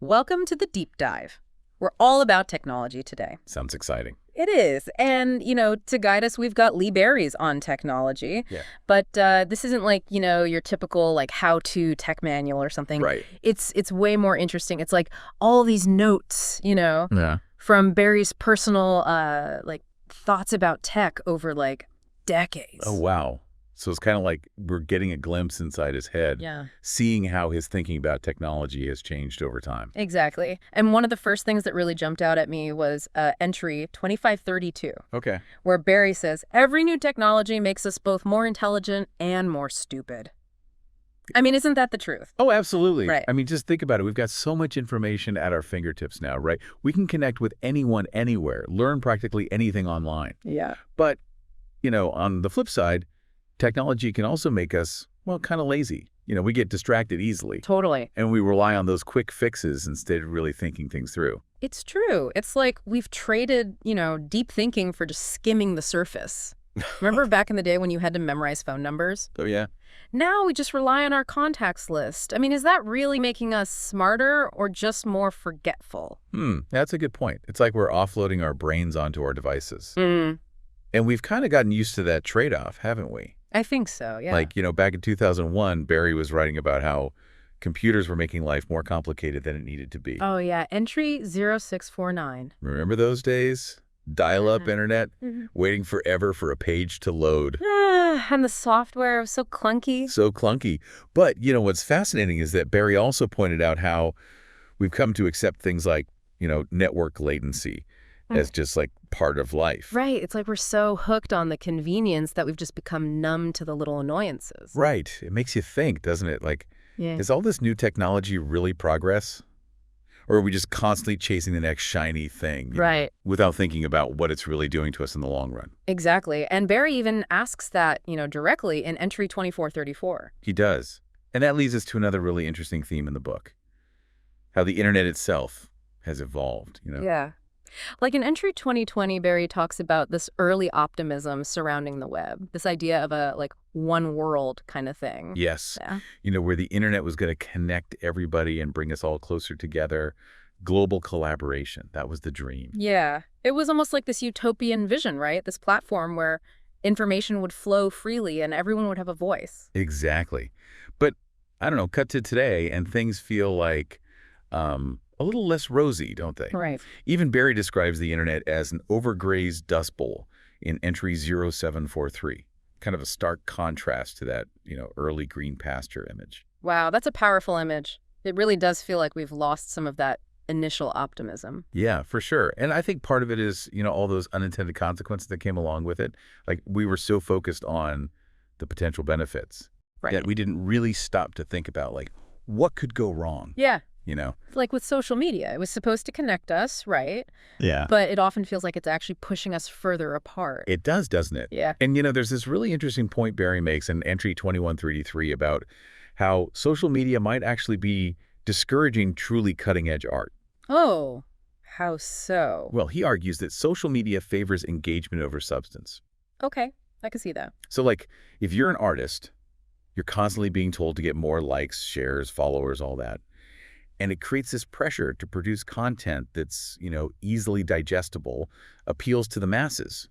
Welcome to the Deep Dive. We're all about technology today. Sounds exciting. It is. And, to guide us, we've got Lee Berries on technology. Yeah. But this isn't like, your typical how-to tech manual or something. Right. It's way more interesting. It's like all these notes, Yeah. from Berries' personal thoughts about tech over decades. Oh, wow. So it's kind of like we're getting a glimpse inside his head, Yeah. seeing how his thinking about technology has changed over time. Exactly. And one of the first things that really jumped out at me was entry 2532. Okay. Where Barry says, every new technology makes us both more intelligent and more stupid. I mean, isn't that the truth? Oh, absolutely. Right. I mean, just think about it. We've got so much information at our fingertips now, right? We can connect with anyone, anywhere, learn practically anything online. Yeah. But, on the flip side, technology can also make us, kind of lazy. We get distracted easily. Totally. And we rely on those quick fixes instead of really thinking things through. It's true. It's like we've traded, deep thinking for just skimming the surface. Remember back in the day when you had to memorize phone numbers? Oh, yeah. Now we just rely on our contacts list. I mean, is that really making us smarter or just more forgetful? That's a good point. It's like we're offloading our brains onto our devices. Mm. And we've kind of gotten used to that trade-off, haven't we? I think so, yeah. Like, back in 2001, Barry was writing about how computers were making life more complicated than it needed to be. Oh, yeah. Entry 0649. Remember those days? Dial-up internet, waiting forever for a page to load. And the software was so clunky. So clunky. But, what's fascinating is that Barry also pointed out how we've come to accept things like, network latency as just like part of life. Right. It's like we're so hooked on the convenience that we've just become numb to the little annoyances. Right. It makes you think, doesn't it? Like, is all this new technology really progress? Or are we just constantly chasing the next shiny thing? Right. Without thinking about what it's really doing to us in the long run. Exactly. And Barry even asks that, directly in entry 2434. He does. And that leads us to another really interesting theme in the book. How the internet itself has evolved, Yeah. Like in entry 2020, Barry talks about this early optimism surrounding the web, this idea of a one world kind of thing. Yes. Yeah. Where the internet was going to connect everybody and bring us all closer together. Global collaboration. That was the dream. Yeah. It was almost like this utopian vision, right? This platform where information would flow freely and everyone would have a voice. Exactly. But, I don't know, cut to today and things feel like a little less rosy, don't they? Right. Even Barry describes the internet as an overgrazed dust bowl in entry 0743. Kind of a stark contrast to that, early green pasture image. Wow, that's a powerful image. It really does feel like we've lost some of that initial optimism. Yeah, for sure. And I think part of it is, all those unintended consequences that came along with it. Like, we were so focused on the potential benefits that we didn't really stop to think about, what could go wrong? Yeah. Like with social media, it was supposed to connect us, right? Yeah. But it often feels like it's actually pushing us further apart. It does, doesn't it? Yeah. And, there's this really interesting point Barry makes in entry 2133 about how social media might actually be discouraging truly cutting-edge art. Oh, how so? Well, he argues that social media favors engagement over substance. Okay, I can see that. So, if you're an artist, you're constantly being told to get more likes, shares, followers, all that. And it creates this pressure to produce content that's, easily digestible, appeals to the masses.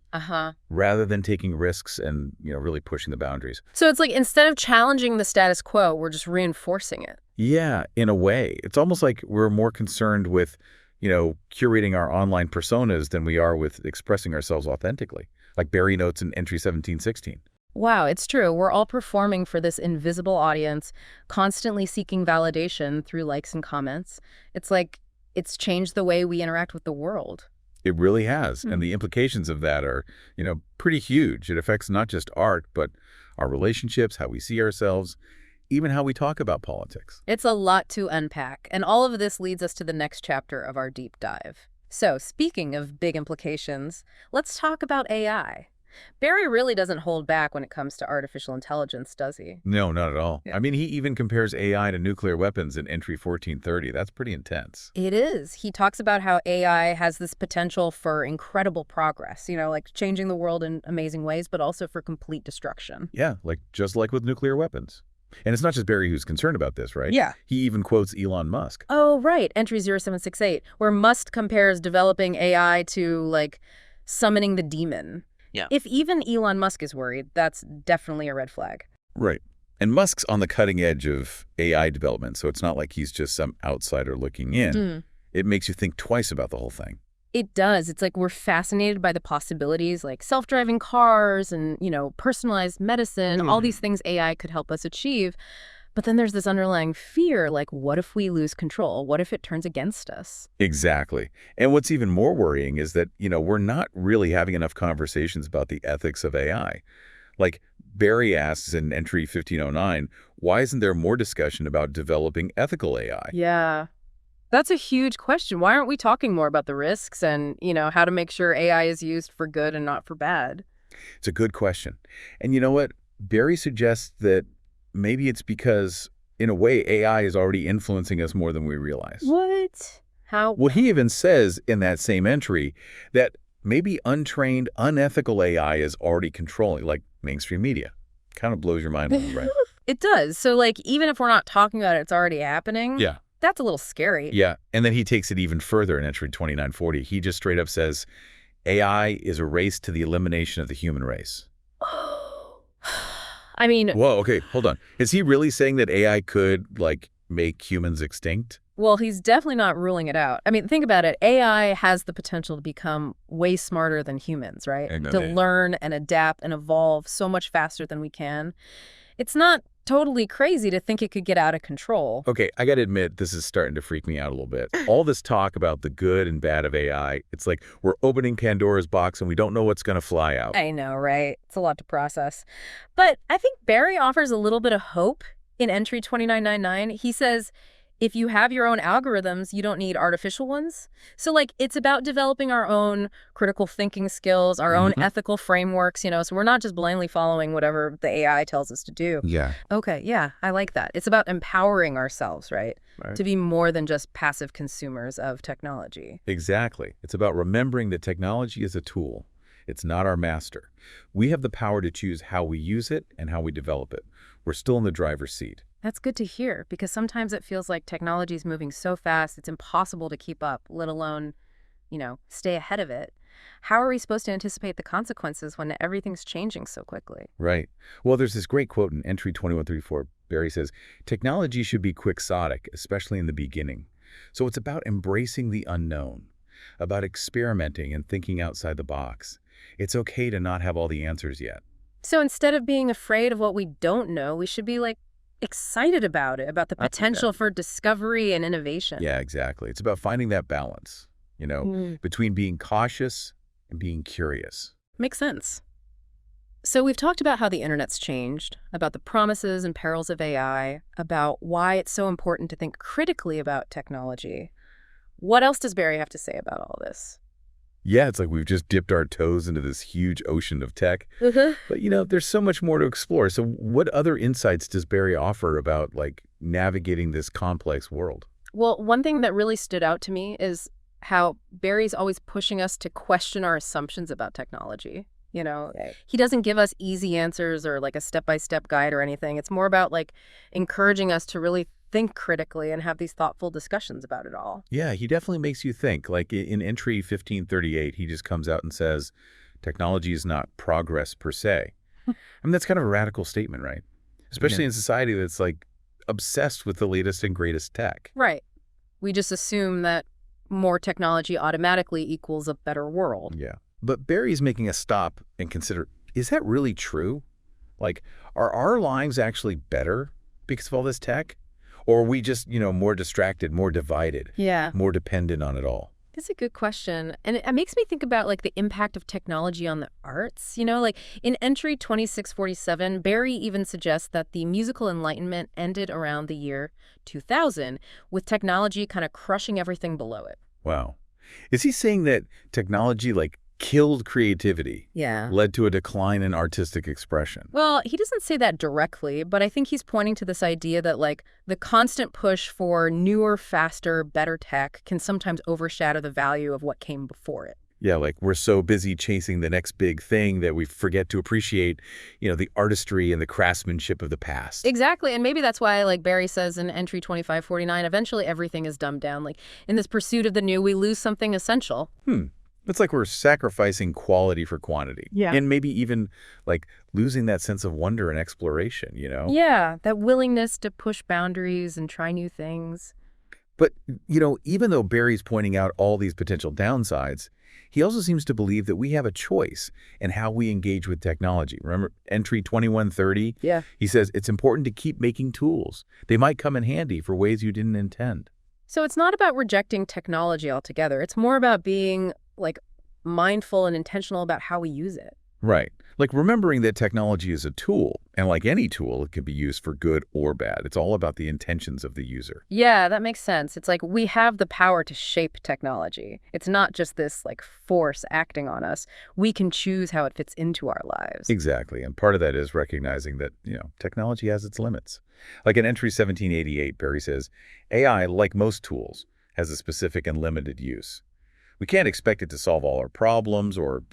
Rather than taking risks and, really pushing the boundaries. So it's like instead of challenging the status quo, we're just reinforcing it. Yeah, in a way. It's almost like we're more concerned with, curating our online personas than we are with expressing ourselves authentically. Like Barry notes in entry 1716. Wow, it's true. We're all performing for this invisible audience, constantly seeking validation through likes and comments. It's like it's changed the way we interact with the world. It really has. And the implications of that are, pretty huge. It affects not just art, but our relationships, how we see ourselves, even how we talk about politics. It's a lot to unpack. And all of this leads us to the next chapter of our deep dive. So speaking of big implications, let's talk about AI. Barry really doesn't hold back when it comes to artificial intelligence, does he? No, not at all. Yeah. I mean, he even compares AI to nuclear weapons in entry 1430. That's pretty intense. It is. He talks about how AI has this potential for incredible progress, changing the world in amazing ways, but also for complete destruction. Yeah, just like with nuclear weapons. And it's not just Barry who's concerned about this, right? Yeah. He even quotes Elon Musk. Oh, right. Entry 0768, where Musk compares developing AI to, like, summoning the demon. Yeah. If even Elon Musk is worried, that's definitely a red flag. Right. And Musk's on the cutting edge of AI development, so it's not like he's just some outsider looking in. Mm. It makes you think twice about the whole thing. It does. It's like we're fascinated by the possibilities, like self-driving cars and, personalized medicine, all these things AI could help us achieve. But then there's this underlying fear, like, what if we lose control? What if it turns against us? Exactly. And what's even more worrying is that, we're not really having enough conversations about the ethics of AI. Like, Barry asks in entry 1509, why isn't there more discussion about developing ethical AI? Yeah. That's a huge question. Why aren't we talking more about the risks and, how to make sure AI is used for good and not for bad? It's a good question. And you know what? Barry suggests that maybe it's because, in a way, AI is already influencing us more than we realize. What? How? Well, he even says in that same entry that maybe untrained, unethical AI is already controlling, like mainstream media. Kind of blows your mind, right? It does. So, like, even if we're not talking about it, it's already happening? Yeah. That's a little scary. Yeah. And then he takes it even further in entry 2940. He just straight up says, AI is a race to the elimination of the human race. I mean, Whoa, okay, hold on. Is he really saying that AI could, like, make humans extinct? well, he's definitely not ruling it out. I mean, think about it. AI has the potential to become way smarter than humans, right? To learn and adapt and evolve so much faster than we can. It's not totally crazy to think it could get out of control. Okay, I got to admit, this is starting to freak me out a little bit. All this talk about the good and bad of AI, it's like we're opening Pandora's box and we don't know what's going to fly out. I know, right? It's a lot to process. But I think Barry offers a little bit of hope in entry 2999. He says, if you have your own algorithms, you don't need artificial ones. So, like, it's about developing our own critical thinking skills, our own ethical frameworks, so we're not just blindly following whatever the AI tells us to do. Yeah. Okay, yeah, I like that. It's about empowering ourselves, right? To be more than just passive consumers of technology. Exactly. It's about remembering that technology is a tool. It's not our master. We have the power to choose how we use it and how we develop it. We're still in the driver's seat. That's good to hear, because sometimes it feels like technology is moving so fast, it's impossible to keep up, let alone, stay ahead of it. How are we supposed to anticipate the consequences when everything's changing so quickly? Right. Well, there's this great quote in entry 2134. Barry says, technology should be quixotic, especially in the beginning. So it's about embracing the unknown, about experimenting and thinking outside the box. It's okay to not have all the answers yet. So instead of being afraid of what we don't know, we should be, like, excited about it, about the potential for discovery and innovation. Yeah, exactly. It's about finding that balance, between being cautious and being curious. Makes sense. So we've talked about how the internet's changed, about the promises and perils of AI, about why it's so important to think critically about technology. What else does Barry have to say about all this? Yeah, it's like we've just dipped our toes into this huge ocean of tech. But, there's so much more to explore. So what other insights does Barry offer about, like, navigating this complex world? Well, one thing that really stood out to me is how Barry's always pushing us to question our assumptions about technology. He doesn't give us easy answers or, like, a step-by-step guide or anything. It's more about, like, encouraging us to really think critically and have these thoughtful discussions about it all. Yeah, he definitely makes you think. Like in entry 1538, he just comes out and says, technology is not progress per se. I mean, that's kind of a radical statement, right? Especially in society that's, like, obsessed with the latest and greatest tech. Right. We just assume that more technology automatically equals a better world. Yeah. But Barry's making a stop and consider, is that really true? Like, are our lives actually better because of all this tech? Or are we just, more distracted, more divided, more dependent on it all? That's a good question. And it makes me think about, like, the impact of technology on the arts. Like in entry 2647, Barry even suggests that the musical enlightenment ended around the year 2000, with technology kind of crushing everything below it. Wow. Is he saying that technology, like, killed creativity, led to a decline in artistic expression? Well, he doesn't say that directly, but I think he's pointing to this idea that, like, the constant push for newer, faster, better tech can sometimes overshadow the value of what came before it. Yeah, like we're so busy chasing the next big thing that we forget to appreciate, the artistry and the craftsmanship of the past. Exactly. And maybe that's why, like Barry says in entry 2549, eventually everything is dumbed down. Like in this pursuit of the new, we lose something essential. It's like we're sacrificing quality for quantity. Yeah. And maybe even like losing that sense of wonder and exploration. Yeah, that willingness to push boundaries and try new things. But, even though Barry's pointing out all these potential downsides, he also seems to believe that we have a choice in how we engage with technology. Remember entry 2130? Yeah. He says it's important to keep making tools. They might come in handy for ways you didn't intend. So it's not about rejecting technology altogether. It's more about being, like, mindful and intentional about how we use it. Right. Like remembering that technology is a tool, and like any tool, it can be used for good or bad. It's all about the intentions of the user. Yeah, that makes sense. It's like we have the power to shape technology. It's not just this, like, force acting on us. We can choose how it fits into our lives. Exactly. And part of that is recognizing that, technology has its limits. Like in entry 1788, Barry says, AI, like most tools, has a specific and limited use. We can't expect it to solve all our problems or,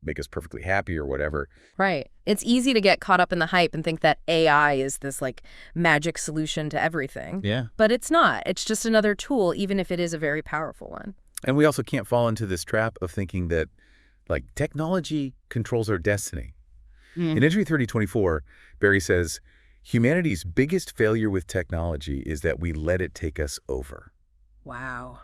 make us perfectly happy or whatever. Right. It's easy to get caught up in the hype and think that AI is this, like, magic solution to everything. Yeah. But it's not. It's just another tool, even if it is a very powerful one. And we also can't fall into this trap of thinking that, like, technology controls our destiny. In entry 3024, Barry says, humanity's biggest failure with technology is that we let it take us over. Wow.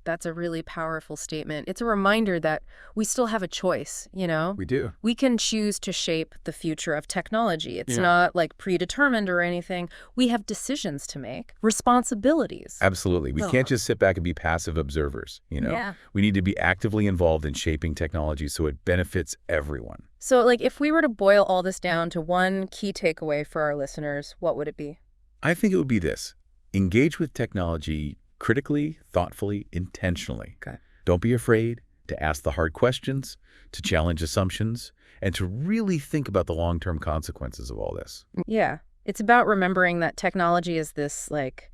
That's a really powerful statement. It's a reminder that we still have a choice, We do. We can choose to shape the future of technology. It's Yeah. not, like, predetermined or anything. We have decisions to make, responsibilities. Absolutely. We can't just sit back and be passive observers, Yeah. We need to be actively involved in shaping technology so it benefits everyone. So, like, if we were to boil all this down to one key takeaway for our listeners, what would it be? I think it would be this. Engage with technology critically, thoughtfully, intentionally. Okay. Don't be afraid to ask the hard questions, to challenge assumptions, and to really think about the long-term consequences of all this. Yeah. It's about remembering that technology is this, like,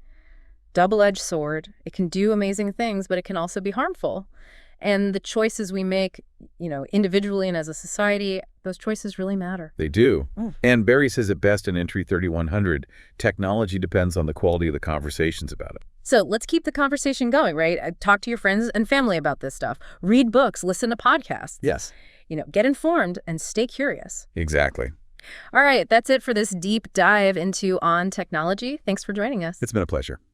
double-edged sword. It can do amazing things, but it can also be harmful. And the choices we make, individually and as a society, those choices really matter. They do. And Barry says it best in entry 3100, technology depends on the quality of the conversations about it. So let's keep the conversation going, right? Talk to your friends and family about this stuff. Read books, listen to podcasts. Yes. Get informed and stay curious. Exactly. All right, that's it for this deep dive into On Technology. Thanks for joining us. It's been a pleasure.